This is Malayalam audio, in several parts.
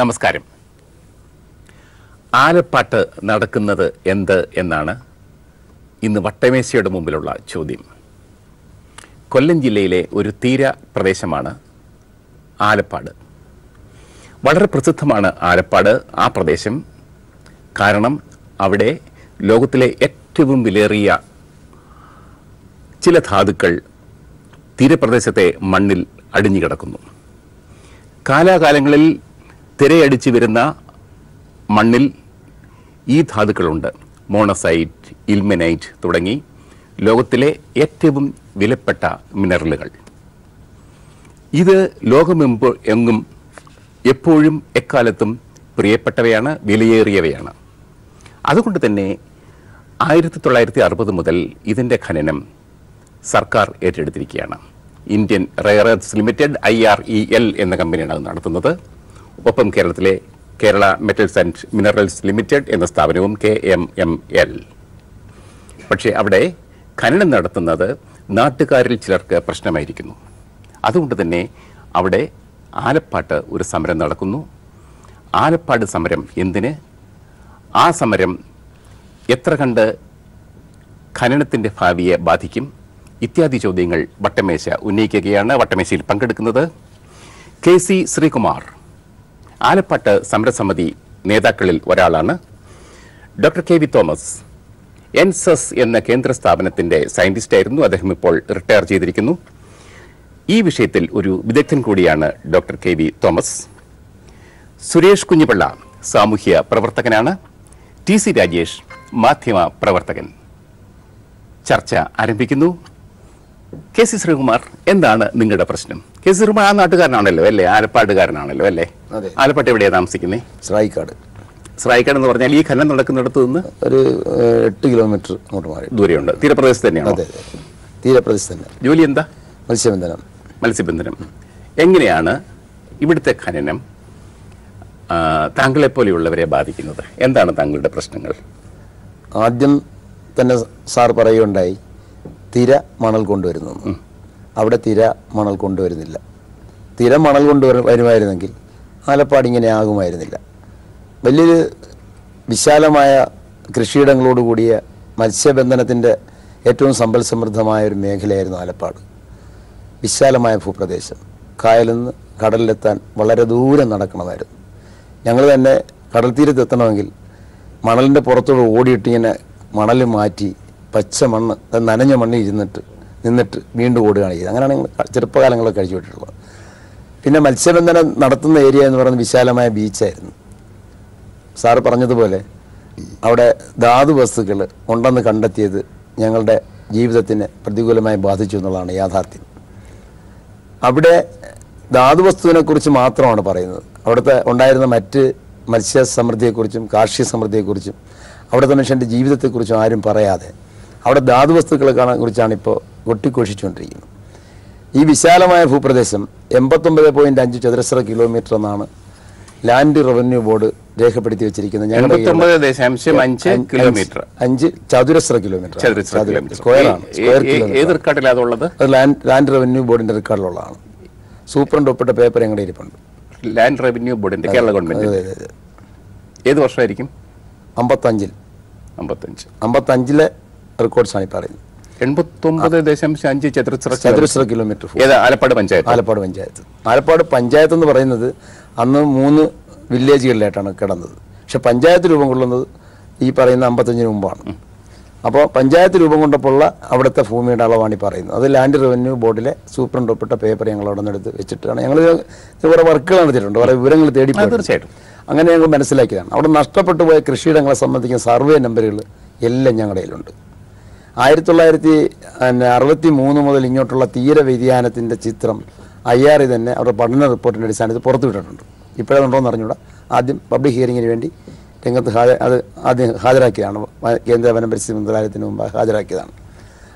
നമസ്കാരം. ആലപ്പാട്ട് നടക്കുന്നത് എന്ത് എന്നാണ് ഇന്ന് വട്ടമേശയുടെ മുമ്പിലുള്ള ചോദ്യം. കൊല്ലം ജില്ലയിലെ ഒരു തീര പ്രദേശമാണ് ആലപ്പാട്. വളരെ പ്രസിദ്ധമാണ് ആലപ്പാട് ആ പ്രദേശം. കാരണം അവിടെ ലോകത്തിലെ ഏറ്റവും വിലയേറിയ ചില ധാതുക്കൾ തീരപ്രദേശത്തെ മണ്ണിൽ അടിഞ്ഞുകിടക്കുന്നു. കാലാകാലങ്ങളിൽ തിരയടിച്ചു വരുന്ന മണ്ണിൽ ഈ ധാതുക്കളുണ്ട്. മോണസൈറ്റ്, ഇൽമെനൈറ്റ് തുടങ്ങി ലോകത്തിലെ ഏറ്റവും വിലപ്പെട്ട മിനറലുകൾ. ഇത് ലോകമെങ്ങും എപ്പോഴും എക്കാലത്തും പ്രിയപ്പെട്ടവയാണ്, വിലയേറിയവയാണ്. അതുകൊണ്ട് തന്നെ 1960 മുതൽ ഇതിൻ്റെ ഖനനം സർക്കാർ ഏറ്റെടുത്തിരിക്കുകയാണ്. Indian rare earth limited IREL എന്ന കമ്പനിയാണ് അത് നടത്തുന്നത്. ഒപ്പം കേരളത്തിലെ Kerala metals and minerals limited എന്ന സ്ഥാപനവും KMML. പക്ഷേ അവിടെ ഖനനം നടത്തുന്നത് നാട്ടുകാരിൽ ചിലർക്ക് പ്രശ്നമായിരിക്കുന്നു. അതുകൊണ്ട് തന്നെ അവിടെ ആലപ്പാട്ട് ഒരു സമരം നടക്കുന്നു. ആലപ്പാട് സമരം എന്തിന്? ആ സമരം എത്ര കണ്ട് ഖനനത്തിൻ്റെ ഭാവിയെ ബാധിക്കും? ഇത്യാദി ചോദ്യങ്ങൾ വട്ടമേശ ഉന്നയിക്കുകയാണ്. വട്ടമേശയിൽ പങ്കെടുക്കുന്നത് KC ശ്രീകുമാർ, ആലപ്പാട്ട് സമരസമിതി നേതാക്കളിൽ ഒരാളാണ്. ഡോക്ടർ KV തോമസ്, NSES എന്ന കേന്ദ്ര സ്ഥാപനത്തിൻ്റെ സയൻറ്റിസ്റ്റായിരുന്നു. അദ്ദേഹം ഇപ്പോൾ റിട്ടയർ ചെയ്തിരിക്കുന്നു. ഈ വിഷയത്തിൽ ഒരു വിദഗ്ധൻ കൂടിയാണ് ഡോക്ടർ KV തോമസ്. സുരേഷ് കുഞ്ഞിപ്പിള്ള, സാമൂഹ്യ പ്രവർത്തകനാണ്. TC രാജേഷ്, മാധ്യമ പ്രവർത്തകൻ. ചർച്ച ആരംഭിക്കുന്നു. KC ശ്രീകുമാർ, എന്താണ് നിങ്ങളുടെ പ്രശ്നം? KC ശ്രീകുമാർ ആ നാട്ടുകാരനാണല്ലോ അല്ലേ? ആലപ്പാടുകാരനാണല്ലോ അല്ലേ? ആലപ്പാട്ട് എവിടെയാണ് താമസിക്കുന്നത്? സ്രായിക്കാട്. സ്രായിക്കാട് എന്ന് പറഞ്ഞാൽ ഈ ഖനനം നടക്കുന്നിടത്ത് നിന്ന് ഒരു 8 കിലോമീറ്റർ അങ്ങോട്ട് മാറി ദൂരെയുണ്ട്. തീരപ്രദേശത്ത് തന്നെയാണ്? അതെ, തീരപ്രദേശത്ത് തന്നെ. ജോലി എന്താ? മത്സ്യബന്ധനം. എങ്ങനെയാണ് ഇവിടുത്തെ ഖനനം താങ്കളെപ്പോലെയുള്ളവരെ ബാധിക്കുന്നത്? എന്താണ് താങ്കളുടെ പ്രശ്നങ്ങൾ? ആദ്യം തന്നെ സാർ പറയുകയുണ്ടായി തിര മണൽ കൊണ്ടുവരുന്നു. അവിടെ തിര മണൽ കൊണ്ടുവരുന്നില്ല. തിര മണൽ വരുമായിരുന്നെങ്കിൽ ആലപ്പാട് ഇങ്ങനെ ആകുമായിരുന്നില്ല. വലിയൊരു വിശാലമായ കൃഷിയിടങ്ങളോടുകൂടിയ മത്സ്യബന്ധനത്തിൻ്റെ ഏറ്റവും സമ്പൽ സമൃദ്ധമായ ഒരു മേഖലയായിരുന്നു ആലപ്പാട്. വിശാലമായ ഭൂപ്രദേശം. കായലിൽ നിന്ന് കടലിലെത്താൻ വളരെ ദൂരം നടക്കണമായിരുന്നു. ഞങ്ങൾ തന്നെ കടൽ തീരത്തെത്തണമെങ്കിൽ മണലിൻ്റെ പുറത്തോട് ഓടിയിട്ട് ഇങ്ങനെ മണൽ മാറ്റി പച്ച മണ്ണ്, നനഞ്ഞ മണ്ണിൽ നിന്നിട്ട് വീണ്ടും ഓടുകയാണ് ചെയ്തത്. അങ്ങനെയാണ് ഞങ്ങൾ ചെറുപ്പകാലങ്ങളൊക്കെ കഴിച്ചു വിട്ടിട്ടുള്ളത്. പിന്നെ മത്സ്യബന്ധനം നടത്തുന്ന ഏരിയ എന്ന് പറയുന്നത് വിശാലമായ ബീച്ചായിരുന്നു. സാറ് പറഞ്ഞതുപോലെ അവിടെ ധാതു വസ്തുക്കൾ ഉണ്ടെന്ന് കണ്ടെത്തിയത് ഞങ്ങളുടെ ജീവിതത്തിനെ പ്രതികൂലമായി ബാധിച്ചു എന്നുള്ളതാണ് യാഥാർത്ഥ്യം. അവിടെ ധാതുവസ്തുവിനെക്കുറിച്ച് മാത്രമാണ് പറയുന്നത്. അവിടുത്തെ ഉണ്ടായിരുന്ന മറ്റ് മത്സ്യസമൃദ്ധിയെക്കുറിച്ചും കാർഷിക സമൃദ്ധിയെക്കുറിച്ചും അവിടുത്തെ മനുഷ്യൻ്റെ ജീവിതത്തെക്കുറിച്ചും ആരും പറയാതെ അവിടെ ധാതുവസ്തുക്കളെ കുറിച്ചാണ് ഇപ്പോൾ കൊട്ടിഘോഷിച്ചുകൊണ്ടിരിക്കുന്നത്. ഈ വിശാലമായ ഭൂപ്രദേശം 89.5 ചതുരശ്ര കിലോമീറ്റർ എന്നാണ് ലാൻഡ് റവന്യൂ ബോർഡ് രേഖപ്പെടുത്തി വെച്ചിരിക്കുന്നത്. 89.5 ചതുരശ്ര കിലോമീറ്റർ സ്ക്വയറാണ്. ലാൻഡ് റവന്യൂ ബോർഡിന്റെ റെക്കോർഡിലുള്ളതാണ്. സൂപ്രണ്ട് ഒപ്പിട്ട പേപ്പർ ഞങ്ങളുടെ ഇരിപ്പുണ്ട്. ലാൻഡ് റവന്യൂ ബോർഡിന്റെ കേരള ഗവൺമെന്റ് ഏത് വർഷമായിരിക്കും? 55 റെക്കോർഡ്സാണ് ഈ പറയുന്നത്. 89.5 ചതുരശ്ര കിലോമീറ്റർ. ആലപ്പാട് പഞ്ചായത്ത്. ആലപ്പാട് പഞ്ചായത്ത് എന്ന് പറയുന്നത് അന്ന് 3 വില്ലേജുകളിലായിട്ടാണ് കിടന്നത്. പക്ഷെ പഞ്ചായത്ത് രൂപം കൊള്ളുന്നത് ഈ പറയുന്ന 55 മുമ്പാണ്. അപ്പോൾ പഞ്ചായത്ത് രൂപം കൊണ്ടപ്പോഴുള്ള അവിടുത്തെ ഭൂമിയുടെ അളവാണ് ഈ പറയുന്നത്. അത് ലാൻഡ് റവന്യൂ ബോർഡിലെ സൂപ്രണ്ട് ഒപ്പിട്ട പേപ്പർ ഞങ്ങൾ അവിടെ നിന്ന് എടുത്ത് വെച്ചിട്ടാണ് ഞങ്ങൾ കുറേ വർക്കുകൾ നടത്തിയിട്ടുണ്ട്, കുറേ വിവരങ്ങൾ തേടി. തീർച്ചയായിട്ടും അങ്ങനെ ഞങ്ങൾ മനസ്സിലാക്കിയതാണ്. അവിടെ നഷ്ടപ്പെട്ടു പോയ കൃഷിയിടങ്ങളെ സംബന്ധിക്കുന്ന സർവേ നമ്പറുകൾ എല്ലാം ഞങ്ങളുടെ കയ്യിലുണ്ട്. 1963 മുതൽ ഇങ്ങോട്ടുള്ള തീര വ്യതിയാനത്തിൻ്റെ ചിത്രം IRE തന്നെ അവരുടെ പഠന റിപ്പോർട്ടിൻ്റെ അടിസ്ഥാനത്തിൽ പുറത്തുവിട്ടിട്ടുണ്ട്. ഇപ്പോഴതുണ്ടോ എന്ന് അറിഞ്ഞൂടാ. ആദ്യം പബ്ലിക് ഹിയറിങ്ങിന് വേണ്ടി രംഗത്ത് ആദ്യം ഹാജരാക്കിയതാണ്. കേന്ദ്ര വനം പരിസ്ഥിതി മന്ത്രാലയത്തിന് മുമ്പ് ഹാജരാക്കിയതാണ്.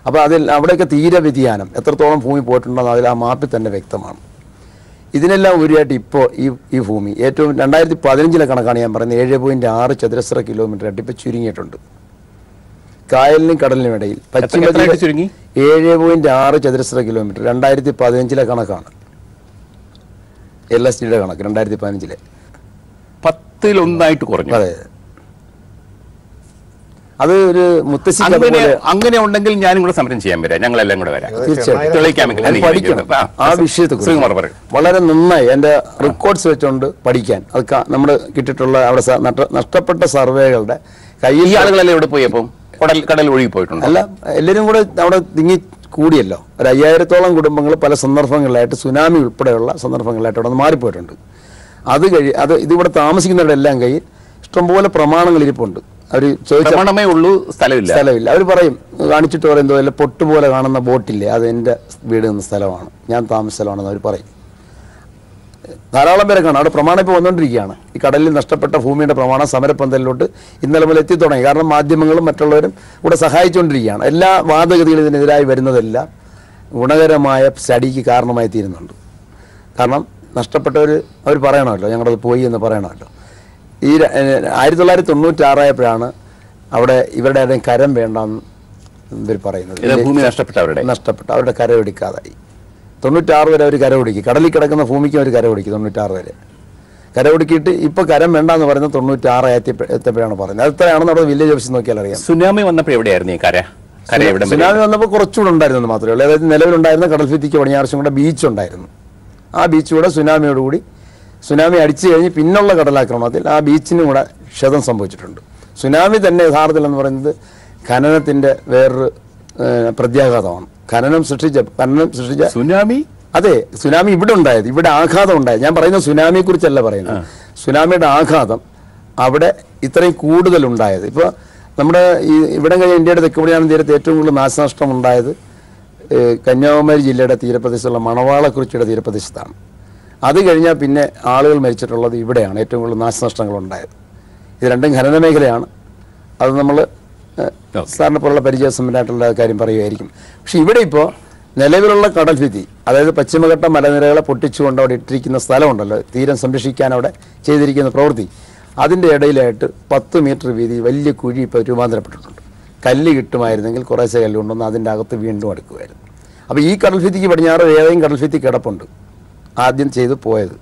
അപ്പോൾ അവിടെയൊക്കെ തീര വ്യതിയാനം എത്രത്തോളം ഭൂമി പോയിട്ടുണ്ടെന്ന് അതിൽ ആ മാപ്പിൽ തന്നെ വ്യക്തമാണ്. ഇതിനെല്ലാം ഉപരിയായിട്ട് ഇപ്പോൾ ഈ ഭൂമി ഏറ്റവും 2015 കണക്കാണ് ഞാൻ പറയുന്നത് 7.6 ചതുരശ്ര കിലോമീറ്റർ ആയിട്ട് ഇപ്പോൾ ചുരുങ്ങിയിട്ടുണ്ട്. കായലിനും കടലിനും ഇടയിൽ 7.6 ചതുരശ്ര കിലോമീറ്റർ 2015 കണക്കാണ്. LSDയുടെ കണക്ക് 2015. 10% കുറഞ്ഞു. അതെ, അത് ഒരു മുത്തശ്ശി അങ്ങനെ ഉണ്ടെങ്കിൽ ഞാനും കൂടെ സമരം ചെയ്യാൻ വരാം, ഞങ്ങളെല്ലാം കൂടെ വരാം. തീർച്ചയായിട്ടും പഠിക്കണം. ആ വിഷയത്തെ വളരെ നന്നായി എൻ്റെ റെക്കോർഡ്സ് വെച്ചുകൊണ്ട് പഠിക്കാൻ അത് നമ്മൾ കിട്ടിയിട്ടുള്ള അവിടെ നഷ്ടപ്പെട്ട സർവേകളുടെ ഈ ആളുകളെല്ലാം ഇവിടെ പോയി അപ്പം കടൽ ഒഴുകി പോയിട്ടുണ്ട്. അല്ല, എല്ലാവരും കൂടെ അവിടെ തിങ്ങി കൂടിയല്ലോ. ഒരു 5000-ഓളം കുടുംബങ്ങൾ പല സന്ദർഭങ്ങളിലായിട്ട് സുനാമി ഉൾപ്പെടെയുള്ള സന്ദർഭങ്ങളിലായിട്ട് അവിടെ നിന്ന് മാറിപ്പോയിട്ടുണ്ട്. അത് ഇതിവിടെ താമസിക്കുന്നവരുടെ എല്ലാം കയ്യിൽ ഇഷ്ടംപോലെ പ്രമാണങ്ങൾ ഇരിപ്പുണ്ട്. അവർ ചോദിച്ചേ ഉള്ളൂ, സ്ഥലമില്ല. അവർ പറയും, കാണിച്ചിട്ട് പറയും, എന്തോ പൊട്ടുപോലെ കാണുന്ന ബോട്ടില്ലേ, അത് എൻ്റെ വീട് നിന്ന സ്ഥലമാണ്, ഞാൻ താമസ സ്ഥലമാണെന്ന് അവർ പറയും. ധാരാളം പേരെ കാണാം. അവിടെ പ്രമാണം ഇപ്പോൾ വന്നുകൊണ്ടിരിക്കുകയാണ്. ഈ കടലിൽ നഷ്ടപ്പെട്ട ഭൂമിയുടെ പ്രമാണം സമരപ്പന്തലിലോട്ട് ഇന്നലെ മുതൽ എത്തിത്തുടങ്ങി. കാരണം മാധ്യമങ്ങളും മറ്റുള്ളവരും ഇവിടെ സഹായിച്ചുകൊണ്ടിരിക്കുകയാണ്. എല്ലാ വാദഗതികളും ഇതിനെതിരായി വരുന്നതെല്ലാം ഗുണകരമായ സ്റ്റഡിക്ക് കാരണമായി തീരുന്നുണ്ട്. കാരണം നഷ്ടപ്പെട്ടവർ അവർ പറയണമല്ലോ, ഞങ്ങളത് പോയി എന്ന് പറയണമല്ലോ. ഈ 1996 അവിടെ ഇവരുടെ ആരുടെയും കരം വേണ്ടെന്ന് ഇവർ പറയുന്നത്. ഭൂമി നഷ്ടപ്പെട്ട അവരുടെ കരമൊടുക്കാതായി. 96 വരെ അവർ കരമൊടുക്കി. കടലിൽ കിടക്കുന്ന ഭൂമിക്ക് അവർ കരമൊടുക്കി 96 വരെ കരമൊടുക്കിയിട്ട് ഇപ്പോൾ കരം വേണ്ടെന്ന് പറയുന്നത് 96 എത്തിയപ്പോഴാണ് പറയുന്നത്. അത് എത്രയാണെന്ന് അവിടെ വില്ലേജ് ഓഫീസിൽ നോക്കിയാൽ അറിയാം. സുനാമി വന്നപ്പോൾ എവിടെയായിരുന്നു ഈ കര? സുനാമി വന്നപ്പോൾ കുറച്ചുകൂടെ ഉണ്ടായിരുന്നു മാത്രമേ ഉള്ളൂ. അതായത് നിലവിലുണ്ടായിരുന്ന കടൽഭിത്തിക്ക് പടിഞ്ഞാറച്ചും കൂടെ ബീച്ച് ഉണ്ടായിരുന്നു. ആ ബീച്ച് കൂടെ സുനാമിയോടുകൂടി സുനാമി അടിച്ചു കഴിഞ്ഞ് പിന്നുള്ള കടലാക്രമണത്തിൽ ആ ബീച്ചിനും കൂടെ ക്ഷതം സംഭവിച്ചിട്ടുണ്ട്. സുനാമി തന്നെ യഥാർത്ഥത്തിൽ എന്ന് പറയുന്നത് ഖനനത്തിൻ്റെ വേറൊരു പ്രത്യാഘാതമാണ്. ഖനനം സൃഷ്ടിച്ച സുനാമി. അതെ, സുനാമി ഇവിടെ ഉണ്ടായത്, ഇവിടെ ആഘാതം ഉണ്ടായത്. ഞാൻ പറയുന്നത് സുനാമിയെ കുറിച്ചല്ല പറയുന്നത്. സുനാമിയുടെ ആഘാതം അവിടെ ഇത്രയും കൂടുതലുണ്ടായത്. ഇപ്പോൾ നമ്മുടെ ഇവിടെ കഴിഞ്ഞ ഇന്ത്യയുടെ തെക്ക് പടിഞ്ഞാറൻ തീരത്ത് ഏറ്റവും കൂടുതൽ നാശനഷ്ടം ഉണ്ടായത് കന്യാകുമാരി ജില്ലയുടെ തീരപ്രദേശത്തുള്ള മണവാളക്കുറിച്ചിയുടെ തീരപ്രദേശത്താണ്. അത് കഴിഞ്ഞാൽ പിന്നെ ആളുകൾ മരിച്ചിട്ടുള്ളത് ഇവിടെയാണ് ഏറ്റവും കൂടുതൽ നാശനഷ്ടങ്ങൾ ഉണ്ടായത്. ഇത് രണ്ടും ഖനന മേഖലയാണ്. അത് നമ്മൾ സാറിനെ പോലുള്ള പരിചയസമ്പന്നമായിട്ടുള്ള കാര്യം പറയുമായിരിക്കും. പക്ഷെ ഇവിടെ ഇപ്പോൾ നിലവിലുള്ള കടൽഭിത്തി, അതായത് പശ്ചിമഘട്ട മലനിരകളെ പൊട്ടിച്ചുകൊണ്ട് അവിടെ ഇട്ടിരിക്കുന്ന സ്ഥലമുണ്ടല്ലോ, തീരം സംരക്ഷിക്കാൻ അവിടെ ചെയ്തിരിക്കുന്ന പ്രവൃത്തി, അതിൻ്റെ ഇടയിലായിട്ട് 10 മീറ്റർ വീതി വലിയ കുഴി ഇപ്പോൾ രൂപാന്തരപ്പെട്ടിട്ടുണ്ട്. കല്ല് കിട്ടുമായിരുന്നെങ്കിൽ കുറേശ്ശെ കല്ല് കൊണ്ടുവന്ന് അതിൻ്റെ അകത്ത് വീണ്ടും അടുക്കുമായിരുന്നു. അപ്പോൾ ഈ കടൽഭിത്തിക്ക് പടിഞ്ഞാറ് ഏതെങ്കിലും കടൽഭിത്തി കിടപ്പുണ്ട് ആദ്യം ചെയ്ത് പോയത്.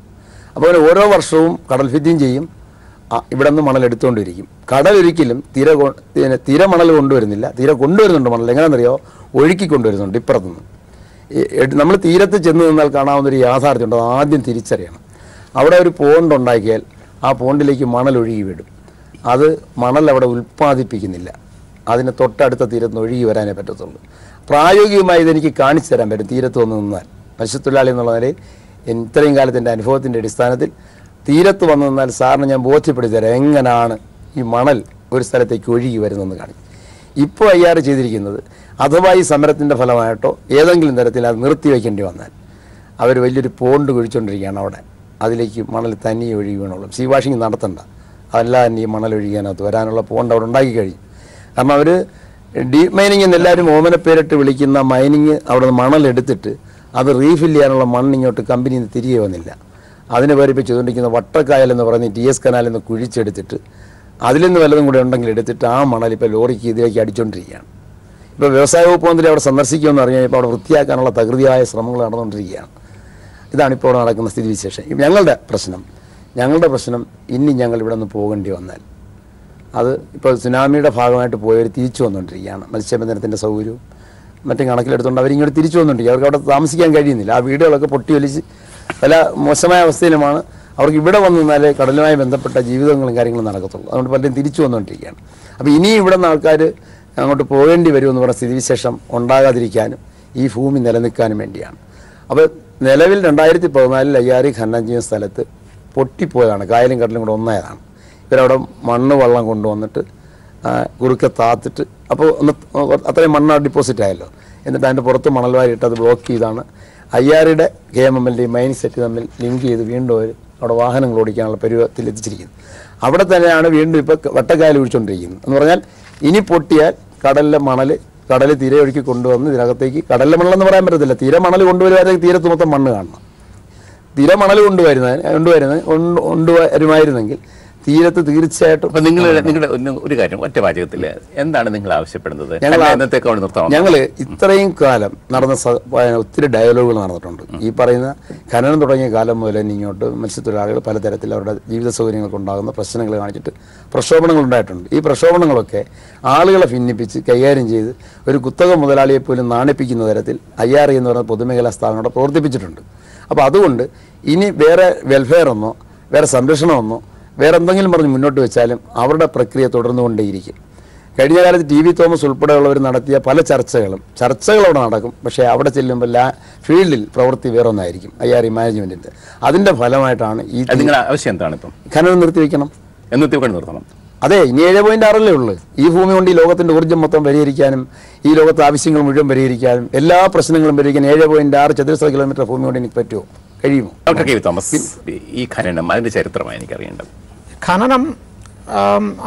അപ്പോൾ ഓരോ വർഷവും കടൽഭിത്തിയും ചെയ്യും, ഇവിടെ നിന്ന് മണൽ എടുത്തുകൊണ്ടിരിക്കും. കടലൊരിക്കലും തീര മണൽ കൊണ്ടുവരുന്നില്ല. തീര കൊണ്ടുവരുന്നുണ്ട് മണൽ. എങ്ങനെയാണെന്നറിയോ? ഒഴുക്കി കൊണ്ടുവരുന്നുണ്ട് ഇപ്പുറത്തുനിന്ന്. നമ്മൾ തീരത്ത് ചെന്ന് നിന്നാൽ കാണാവുന്നൊരു യാഥാർത്ഥ്യമുണ്ട്. അത് ആദ്യം തിരിച്ചറിയണം. അവിടെ ഒരു പോണ്ട് ഉണ്ടാക്കിയാൽ ആ പോണ്ടിലേക്ക് മണൽ ഒഴുകി വിടും. അത് മണൽ അവിടെ ഉൽപ്പാദിപ്പിക്കുന്നില്ല. അതിന് തൊട്ടടുത്ത തീരത്ത് ഒഴുകി വരാനേ പറ്റത്തുള്ളൂ. പ്രായോഗികമായി ഇതെനിക്ക് കാണിച്ചു തരാൻ പറ്റും. തീരത്ത് വന്ന് നിന്നാൽ മത്സ്യത്തൊഴിലാളി എന്നുള്ള നിലയിൽ ഇത്രയും കാലത്തിൻ്റെ അനുഭവത്തിൻ്റെ അടിസ്ഥാനത്തിൽ തീരത്ത് വന്നു നിന്നാൽ സാറിന് ഞാൻ ബോധ്യപ്പെടുത്തി തരാം എങ്ങനെയാണ് ഈ മണൽ ഒരു സ്ഥലത്തേക്ക് ഒഴുകി വരുന്നതെന്ന് കാണിക്കും. ഇപ്പോൾ IR ചെയ്തിരിക്കുന്നത്, അഥവാ ഈ സമരത്തിൻ്റെ ഫലമായിട്ടോ ഏതെങ്കിലും തരത്തിൽ അത് നിർത്തിവെക്കേണ്ടി വന്നാൽ അവർ വലിയൊരു പോണ്ട് കുഴിച്ചുകൊണ്ടിരിക്കുകയാണ് അവിടെ. അതിലേക്ക് മണൽ തനിയെ ഒഴുകി വീണോളും. See washing നടത്തണ്ട. അതല്ല തന്നെ ഈ മണൽ ഒഴുകാനകത്ത് വരാനുള്ള പോണ്ട് അവിടെ ഉണ്ടാക്കി കഴിയും. കാരണം അവർ ഡീപ്പ് മൈനിങ് എന്ന് എല്ലാവരും ഓമനപ്പേരിട്ട് വിളിക്കുന്ന മൈനിങ് അവിടെ നിന്ന് മണൽ എടുത്തിട്ട് അത് റീഫിൽ ചെയ്യാനുള്ള മണ്ണ് ഇങ്ങോട്ട് കമ്പനിയിൽ നിന്ന് തിരികെ വന്നില്ല. അതിന് പേര് ഇപ്പോൾ ചെയ്തുകൊണ്ടിരിക്കുന്ന വട്ടക്കായൽ എന്ന് പറഞ്ഞ് TS കനാലിൽ നിന്ന് കുഴിച്ചെടുത്തിട്ട് അതിൽ നിന്ന് വല്ലതും കൂടെ ഉണ്ടെങ്കിൽ എടുത്തിട്ട് ആ മണൽ ഇപ്പോൾ ലോറിക്ക് ഇതിലേക്ക് അടിച്ചുകൊണ്ടിരിക്കുകയാണ്. ഇപ്പോൾ വ്യവസായ വകുപ്പ് മന്ത്രി അവിടെ സന്ദർശിക്കുമെന്ന് പറഞ്ഞാൽ ഇപ്പോൾ അവിടെ വൃത്തിയാക്കാനുള്ള തകൃതിയായ ശ്രമങ്ങൾ നടന്നുകൊണ്ടിരിക്കുകയാണ്. ഇതാണിപ്പോൾ അവിടെ നടക്കുന്ന സ്ഥിതിവിശേഷം. ഞങ്ങളുടെ പ്രശ്നം ഇനി ഞങ്ങൾ ഇവിടെ നിന്ന് പോകേണ്ടി വന്നാൽ അത് ഇപ്പോൾ സുനാമിയുടെ ഭാഗമായിട്ട് പോയവർ തിരിച്ചു വന്നുകൊണ്ടിരിക്കുകയാണ്. മത്സ്യബന്ധനത്തിൻ്റെ സൗകര്യവും മറ്റും കണക്കിലെടുത്തുകൊണ്ട് അവരിങ്ങോട്ട് തിരിച്ചു വന്നുകൊണ്ടിരിക്കുക. അവർക്ക് അവിടെ താമസിക്കാൻ കഴിയുന്നില്ല. ആ വീടുകളൊക്കെ പൊട്ടിയൊലിച്ച് പല മോശമായ അവസ്ഥയിലുമാണ്. അവർക്ക് ഇവിടെ വന്നു നിന്നാലേ കടലുമായി ബന്ധപ്പെട്ട ജീവിതങ്ങളും കാര്യങ്ങളും നടക്കത്തുള്ളൂ. അതുകൊണ്ട് പലരും തിരിച്ചു വന്നുകൊണ്ടിരിക്കുകയാണ്. അപ്പോൾ ഇനിയും ഇവിടെ നിന്ന് ആൾക്കാർ അങ്ങോട്ട് പോകേണ്ടി വരുമെന്ന് പറഞ്ഞ സ്ഥിതിവിശേഷം ഉണ്ടാകാതിരിക്കാനും ഈ ഭൂമി നിലനിൽക്കാനും വേണ്ടിയാണ്. അപ്പോൾ നിലവിൽ 2014 IR ഖനനം ചെയ്യുന്ന സ്ഥലത്ത് പൊട്ടിപ്പോയതാണ്. കായലും കടലും കൂടെ ഒന്നായതാണ്. ഇവരവിടെ മണ്ണ് വെള്ളം കൊണ്ടുവന്നിട്ട് കുറുക്കെ താത്തിട്ട് അപ്പോൾ ഒന്ന് അത്രയും മണ്ണ് ഡിപ്പോസിറ്റ് ആയല്ലോ. എന്നിട്ട് അതിൻ്റെ പുറത്ത് മണൽ വാരിയിട്ട് അത് ബ്ലോക്ക് ചെയ്താണ് IRയുടെ KMML മൈനിങ് സെറ്റ് തമ്മിൽ ലിങ്ക് ചെയ്ത് വീണ്ടും അവർ അവിടെ വാഹനങ്ങൾ ഓടിക്കാനുള്ള പരുവത്തിൽ എത്തിച്ചിരിക്കുന്നത്. അവിടെ തന്നെയാണ് വീണ്ടും ഇപ്പോൾ വട്ടക്കായൽ ഒഴിച്ചുകൊണ്ടിരിക്കുന്നത്. എന്ന് പറഞ്ഞാൽ ഇനി പൊട്ടിയാൽ കടലിലെ മണൽ തിരയൊഴുക്കി കൊണ്ടുവന്ന് ഇതിനകത്തേക്ക് കടലിലെ മണലെന്ന് പറയാൻ പറ്റത്തില്ല. മണൽ കൊണ്ടുവരുമായിരുന്നെങ്കിൽ തീരത്ത് മൊത്തം മണ്ണ് കാണണം. മണൽ കൊണ്ടുവരുമായിരുന്നെങ്കിൽ തീരത്ത് തീർച്ചയായിട്ടും. അപ്പൊ നിങ്ങളുടെ ഒരു കാര്യം ഒറ്റ വാചകത്തിൽ എന്താണ് നിങ്ങൾ ആവശ്യപ്പെടുന്നത്? ഞങ്ങൾ ഇത്രയും കാലം നടന്ന ഒത്തിരി ഡയലോഗുകൾ നടന്നിട്ടുണ്ട്. ഈ പറയുന്ന ഖനനം തുടങ്ങിയ കാലം മുതൽ തന്നെ ഇങ്ങോട്ട് മത്സ്യത്തൊഴിലാളികൾ പലതരത്തിൽ അവരുടെ ജീവിത സൗകര്യങ്ങൾക്ക് ഉണ്ടാകുന്ന പ്രശ്നങ്ങൾ കാണിച്ചിട്ട് പ്രക്ഷോഭണങ്ങൾ ഉണ്ടായിട്ടുണ്ട്. ഈ പ്രക്ഷോഭണങ്ങളൊക്കെ ആളുകളെ ഭിന്നിപ്പിച്ച് കൈകാര്യം ചെയ്ത് ഒരു കുത്തക മുതലാളിയെ പോലും നാണിപ്പിക്കുന്ന തരത്തിൽ IRE എന്ന് പറയുന്ന പൊതുമേഖലാ സ്ഥാപനം പ്രവർത്തിപ്പിച്ചിട്ടുണ്ട്. അപ്പോൾ അതുകൊണ്ട് ഇനി വേറെ വെൽഫെയർ ഒന്നോ വേറെ സംരക്ഷണമൊന്നോ വേറെ എന്തെങ്കിലും പറഞ്ഞ് മുന്നോട്ട് വെച്ചാലും അവരുടെ പ്രക്രിയ തുടർന്നുകൊണ്ടേയിരിക്കും. കഴിഞ്ഞ കാലത്ത് TV തോമസ് ഉൾപ്പെടെയുള്ളവർ നടത്തിയ പല ചർച്ചകൾ അവിടെ നടക്കും. പക്ഷേ അവിടെ ചെല്ലുമ്പോൾ ഫീൽഡിൽ പ്രവൃത്തി വേറെ ഒന്നായിരിക്കും IRE മാനേജ്മെൻറ്റിൻ്റെ. അതിൻ്റെ ഫലമായിട്ടാണ് ഈ നിങ്ങളുടെ ആവശ്യം എന്താണ്? ഇപ്പം ഖനനം നിർത്തിവെക്കണം. നിർത്തണം. അതെ, ഇനി 7.6 ഉള്ളൂ. ഈ ഭൂമി കൊണ്ട് ഈ ലോകത്തിൻ്റെ ഊർജ്ജം മൊത്തം പരിഹരിക്കാനും ഈ ലോകത്തെ ആവശ്യങ്ങൾ മുഴുവൻ പരിഹരിക്കാനും എല്ലാ പ്രശ്നങ്ങളും പരിഹരിക്കാൻ 7.6 ചതുരശ്ര കിലോമീറ്റർ ഭൂമി കൊണ്ട് എനിക്ക് പറ്റുമോ, കഴിയുമോ? ഡോക്ടർ കെ തോമസ്, ഈ ഖനനം അതിൻ്റെ ചരിത്രമായി എനിക്കറിയേണ്ടത്. ഖനനം